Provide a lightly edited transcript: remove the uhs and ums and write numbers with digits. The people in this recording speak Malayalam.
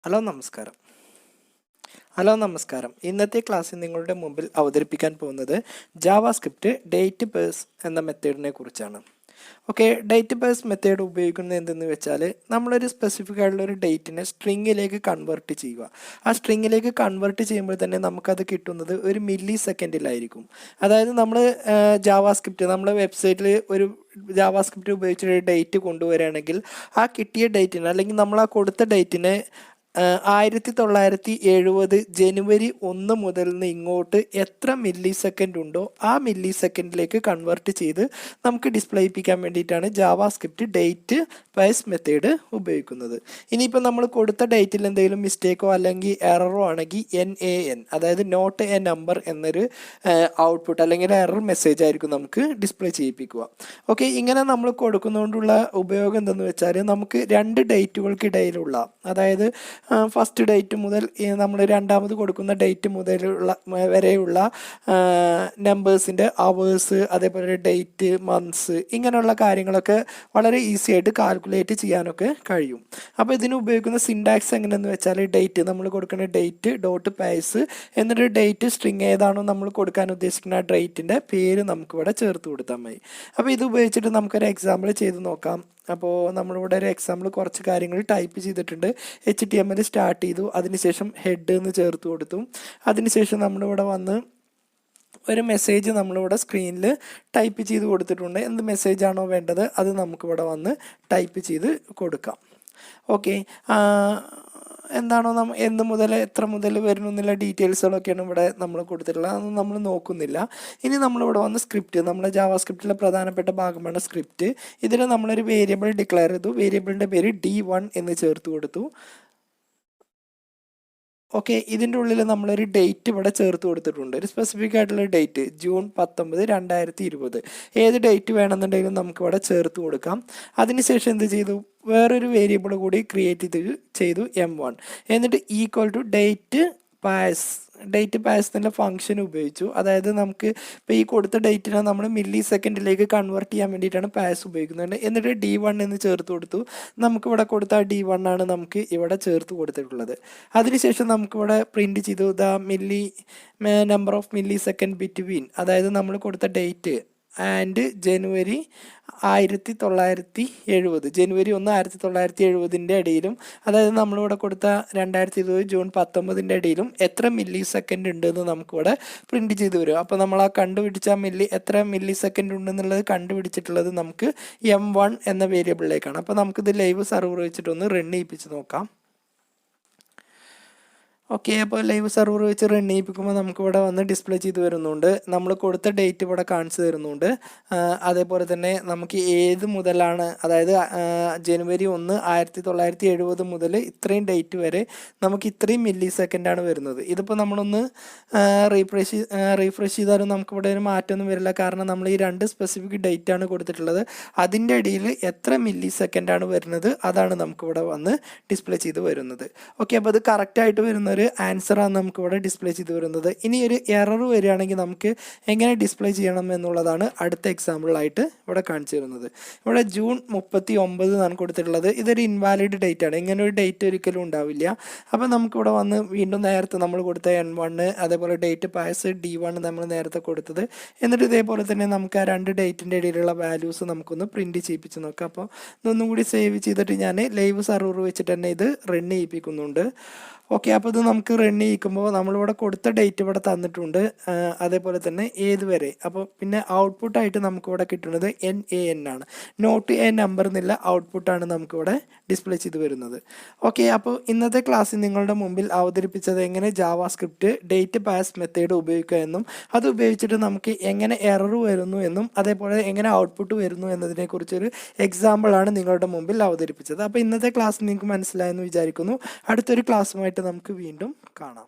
ഹലോ നമസ്കാരം. ഹലോ നമസ്കാരം. ഇന്നത്തെ ക്ലാസ്സിൽ നിങ്ങളുടെ മുമ്പിൽ അവതരിപ്പിക്കാൻ പോകുന്നത് ജാവാസ്ക്രിപ്റ്റ് ഡേറ്റ് പേഴ്സ് എന്ന മെത്തേഡിനെ കുറിച്ചാണ്. ഓക്കെ, ഡേറ്റ് പേഴ്സ് മെത്തേഡ് ഉപയോഗിക്കുന്നത് എന്തെന്ന് വെച്ചാൽ നമ്മളൊരു സ്പെസിഫിക് ആയിട്ടുള്ള ഒരു ഡേറ്റിനെ സ്ട്രിങ്ങിലേക്ക് കൺവേർട്ട് ചെയ്യുക. ആ സ്ട്രിങ്ങിലേക്ക് കൺവേർട്ട് ചെയ്യുമ്പോൾ തന്നെ നമുക്കത് കിട്ടുന്നത് ഒരു മില്ലി സെക്കൻഡിലായിരിക്കും. അതായത് നമ്മൾ നമ്മുടെ വെബ്സൈറ്റിൽ ഒരു ജാവാസ്ക്രിപ്റ്റ് ഉപയോഗിച്ചൊരു ഡേറ്റ് കൊണ്ടുവരികയാണെങ്കിൽ ആ കിട്ടിയ ഡേറ്റിന് അല്ലെങ്കിൽ നമ്മൾ ആ കൊടുത്ത ഡേറ്റിനെ 1970 ജനുവരി 1 മുതൽ ഇങ്ങോട്ട് എത്ര മില്ലി സെക്കൻഡ് ഉണ്ടോ ആ മില്ലി സെക്കൻഡിലേക്ക് കൺവേർട്ട് ചെയ്ത് നമുക്ക് ഡിസ്പ്ലേ ചെയ്യിപ്പിക്കാൻ വേണ്ടിയിട്ടാണ് ജാവാസ്ക്രിപ്റ്റ് ഡേറ്റ് പേഴ്സ് മെത്തേഡ് ഉപയോഗിക്കുന്നത്. ഇനിയിപ്പോൾ നമ്മൾ കൊടുത്ത ഡേറ്റിൽ എന്തെങ്കിലും മിസ്റ്റേക്കോ അല്ലെങ്കിൽ എററോ ആണെങ്കിൽ NaN, അതായത് നോട്ട് എ നമ്പർ എന്നൊരു ഔട്ട്പുട്ട് അല്ലെങ്കിൽ എറർ മെസ്സേജ് ആയിരിക്കും നമുക്ക് ഡിസ്പ്ലേ ചെയ്യിപ്പിക്കുക. ഓക്കെ, ഇങ്ങനെ നമ്മൾ കൊടുക്കുന്നതുകൊണ്ടുള്ള ഉപയോഗം എന്തെന്ന് വെച്ചാൽ നമുക്ക് രണ്ട് ഡേറ്റുകൾക്കിടയിലുള്ള, അതായത് ഫസ്റ്റ് ഡേറ്റ് മുതൽ നമ്മൾ രണ്ടാമത് കൊടുക്കുന്ന ഡേറ്റ് വരെയുള്ള നമ്പേഴ്സിൻ്റെ അവേഴ്സ്, അതേപോലെ ഡേറ്റ്, മന്ത്സ്, ഇങ്ങനെയുള്ള കാര്യങ്ങളൊക്കെ വളരെ ഈസി ആയിട്ട് കാൽക്കുലേറ്റ് ചെയ്യാനൊക്കെ കഴിയും. അപ്പോൾ ഇതിന് ഉപയോഗിക്കുന്ന സിൻടാക്സ് എങ്ങനെയെന്ന് വെച്ചാൽ ഡേറ്റ് നമ്മൾ കൊടുക്കുന്ന ഡേറ്റ് ഡോട്ട് പേഴ്സ്, എന്നിട്ട് ഡേറ്റ് സ്ട്രിങ് ഏതാണോ നമ്മൾ കൊടുക്കാൻ ഉദ്ദേശിക്കുന്ന ആ ഡേറ്റിൻ്റെ പേര് നമുക്കിവിടെ ചേർത്ത് കൊടുത്താൽ മതി. അപ്പോൾ ഇത് ഉപയോഗിച്ചിട്ട് നമുക്കൊരു എക്സാമ്പിൾ ചെയ്ത് നോക്കാം. അപ്പോൾ നമ്മളിവിടെ ഒരു എക്സാമ്പിൾ കുറച്ച് കാര്യങ്ങൾ ടൈപ്പ് ചെയ്തിട്ടുണ്ട്. HTML സ്റ്റാർട്ട് ചെയ്തു, അതിനുശേഷം ഹെഡ് എന്ന് ചേർത്ത് കൊടുത്തു. അതിനുശേഷം നമ്മളിവിടെ വന്ന് ഒരു മെസ്സേജ് നമ്മളിവിടെ സ്ക്രീനിൽ ടൈപ്പ് ചെയ്ത് കൊടുത്തിട്ടുണ്ട്. എന്ത് മെസ്സേജാണോ വേണ്ടത് അത് നമുക്കിവിടെ വന്ന് ടൈപ്പ് ചെയ്ത് കൊടുക്കാം. ഓക്കെ, എന്താണോ എന്ന് മുതൽ എത്ര മുതൽ വരുന്നു എന്നുള്ള ഡീറ്റെയിൽസുകളൊക്കെയാണ് ഇവിടെ നമ്മൾ കൊടുത്തിട്ടുള്ളത്. അതൊന്നും നമ്മൾ നോക്കുന്നില്ല. ഇനി നമ്മളിവിടെ വന്ന് സ്ക്രിപ്റ്റ്, നമ്മുടെ ജാവാസ്ക്രിപ്റ്റിലെ പ്രധാനപ്പെട്ട ഭാഗമാണ് സ്ക്രിപ്റ്റ്. ഇതിൽ നമ്മളൊരു വേരിയബിൾ ഡിക്ലെയർ ചെയ്തു. വേരിയബിളിൻ്റെ പേര് D1 എന്ന് ചേർത്ത് കൊടുത്തു. ഓക്കെ, ഇതിൻ്റെ ഉള്ളിൽ നമ്മളൊരു ഡേറ്റ് ഇവിടെ ചേർത്ത് കൊടുത്തിട്ടുണ്ട്, ഒരു സ്പെസിഫിക് ആയിട്ടുള്ള ഡേറ്റ് ജൂൺ 19, 2020. ഏത് ഡേറ്റ് വേണമെന്നുണ്ടെങ്കിലും നമുക്കിവിടെ ചേർത്ത് കൊടുക്കാം. അതിനുശേഷം എന്ത് ചെയ്തു, വേറൊരു വേരിയബിൾ കൂടി ക്രിയേറ്റ് ചെയ്തു M1, എന്നിട്ട് ഈക്വൽ ടു ഡേറ്റ് പാസ് എന്നുള്ള ഫംഗ്ഷൻ ഉപയോഗിച്ചു. അതായത് നമുക്ക് ഇപ്പോൾ ഈ കൊടുത്ത ഡേറ്റിനെ നമ്മൾ മില്ലി സെക്കൻഡിലേക്ക് കൺവേർട്ട് ചെയ്യാൻ വേണ്ടിയിട്ടാണ് പാസ് ഉപയോഗിക്കുന്നത്. എന്നിട്ട് D1 എന്ന് ചേർത്ത് കൊടുത്തു. നമുക്കിവിടെ കൊടുത്ത D1 ആണ് നമുക്ക് ഇവിടെ ചേർത്ത് കൊടുത്തിട്ടുള്ളത്. അതിനുശേഷം നമുക്കിവിടെ പ്രിൻറ്റ് ചെയ്തു number of milli second between, അതായത് നമ്മൾ കൊടുത്ത ഡേറ്റ് ആൻഡ് ജനുവരി 1970, ജനുവരി 1, 1970 ഇടയിലും, അതായത് നമ്മളിവിടെ കൊടുത്ത 2020 ജൂൺ 19 ഇടയിലും എത്ര മില്ലി സെക്കൻഡ് ഉണ്ടെന്ന് നമുക്കിവിടെ പ്രിൻറ്റ് ചെയ്ത് വരും. അപ്പോൾ നമ്മൾ ആ കണ്ടുപിടിച്ച എത്ര മില്ലി സെക്കൻഡ് ഉണ്ടെന്നുള്ളത് കണ്ടുപിടിച്ചിട്ടുള്ളത് നമുക്ക് M1 എന്ന വേരിയബിളിലേക്കാണ്. അപ്പോൾ നമുക്കിത് ലൈവ് സെർവർ വെച്ചിട്ടൊന്ന് റൺ ചെയ്യിപ്പിച്ച് നോക്കാം. ഓക്കെ, അപ്പോൾ ലൈവ് സെർവർ വെച്ച് റൺ ചെയ്യിപ്പിക്കുമ്പോൾ നമുക്കിവിടെ വന്ന് ഡിസ്പ്ലേ ചെയ്ത് വരുന്നുണ്ട്. നമ്മൾ കൊടുത്ത ഡേറ്റ് ഇവിടെ കാണിച്ചു തരുന്നുണ്ട്. അതേപോലെ തന്നെ നമുക്ക് ഏത് മുതലാണ്, അതായത് ജനുവരി 1, 1970 മുതൽ ഇത്രയും ഡേറ്റ് വരെ നമുക്ക് ഇത്രയും മില്ലി സെക്കൻഡാണ് വരുന്നത്. ഇതിപ്പോൾ നമ്മളൊന്ന് റീഫ്രഷ് ചെയ്താലും നമുക്കിവിടെ ഒരു മാറ്റമൊന്നും വരില്ല, കാരണം നമ്മൾ ഈ രണ്ട് സ്പെസിഫിക് ഡേറ്റ് ആണ് കൊടുത്തിട്ടുള്ളത്. അതിൻ്റെ ഇടയിൽ എത്ര മില്ലി സെക്കൻഡാണ് വരുന്നത് അതാണ് നമുക്കിവിടെ വന്ന് ഡിസ്പ്ലേ ചെയ്ത് വരുന്നത്. ഓക്കെ, അപ്പോൾ അത് കറക്റ്റായിട്ട് വരുന്ന ആൻസറാണ് നമുക്ക് ഇവിടെ ഡിസ്പ്ലേ ചെയ്ത് വരുന്നത്. ഇനി ഒരു എറർ വരികയാണെങ്കിൽ നമുക്ക് എങ്ങനെ ഡിസ്പ്ലേ ചെയ്യണം എന്നുള്ളതാണ് അടുത്ത എക്സാമ്പിളായിട്ട് ഇവിടെ കാണിച്ചു തരുന്നത്. ഇവിടെ ജൂൺ 39 എന്നാണ് കൊടുത്തിട്ടുള്ളത്. ഇതൊരു ഇൻവാലിഡ് ഡേറ്റ് ആണ്, ഇങ്ങനെ ഒരു ഡേറ്റ് ഒരിക്കലും ഉണ്ടാവില്ല. അപ്പോൾ നമുക്കിവിടെ വന്ന് വീണ്ടും നേരത്തെ നമ്മൾ കൊടുത്ത N1, അതേപോലെ ഡേറ്റ് പാസ് D1 നമ്മൾ നേരത്തെ കൊടുത്തത്, എന്നിട്ട് ഇതേപോലെ തന്നെ നമുക്ക് ആ രണ്ട് ഡേറ്റിൻ്റെ ഇടയിലുള്ള വാല്യൂസ് നമുക്കൊന്ന് പ്രിൻറ്റ് ചെയ്യിപ്പിച്ച് നോക്കാം. അപ്പോൾ ഇതൊന്നും കൂടി സേവ് ചെയ്തിട്ട് ഞാൻ ലൈവ് സെർവർ വെച്ചിട്ട് തന്നെ ഇത് റൺ ചെയ്യിപ്പിക്കുന്നുണ്ട്. ഓക്കെ, അപ്പോൾ ഇത് നമുക്ക് റൺ ചെയ്യിക്കുമ്പോൾ നമ്മളിവിടെ കൊടുത്ത ഡേറ്റ് ഇവിടെ തന്നിട്ടുണ്ട്, അതേപോലെ തന്നെ ഏതുവരെ. അപ്പോൾ പിന്നെ ഔട്ട്പുട്ടായിട്ട് നമുക്കിവിടെ കിട്ടുന്നത് NaN ആണ്, നോട്ട് എ നമ്പർ എന്നുള്ള ഔട്ട്പുട്ടാണ് നമുക്കിവിടെ ഡിസ്പ്ലേ ചെയ്ത് വരുന്നത്. ഓക്കെ, അപ്പോൾ ഇന്നത്തെ ക്ലാസ്സിൽ നിങ്ങളുടെ മുമ്പിൽ അവതരിപ്പിച്ചത് എങ്ങനെ ജാവാസ്ക്രിപ്റ്റ് ഡേറ്റ് പാസ് മെത്തേഡ് ഉപയോഗിക്കുക എന്നും അത് ഉപയോഗിച്ചിട്ട് നമുക്ക് എങ്ങനെ എറർ വരുന്നു എന്നും അതേപോലെ എങ്ങനെ ഔട്ട്പുട്ട് വരുന്നു എന്നതിനെക്കുറിച്ചൊരു എക്സാമ്പിളാണ് നിങ്ങളുടെ മുമ്പിൽ അവതരിപ്പിച്ചത്. അപ്പോൾ ഇന്നത്തെ ക്ലാസ് നിങ്ങൾക്ക് മനസ്സിലായെന്ന് വിചാരിക്കുന്നു. അടുത്തൊരു ക്ലാസ്സുമായിട്ട് നമുക്ക് വീണ്ടും കാണാം.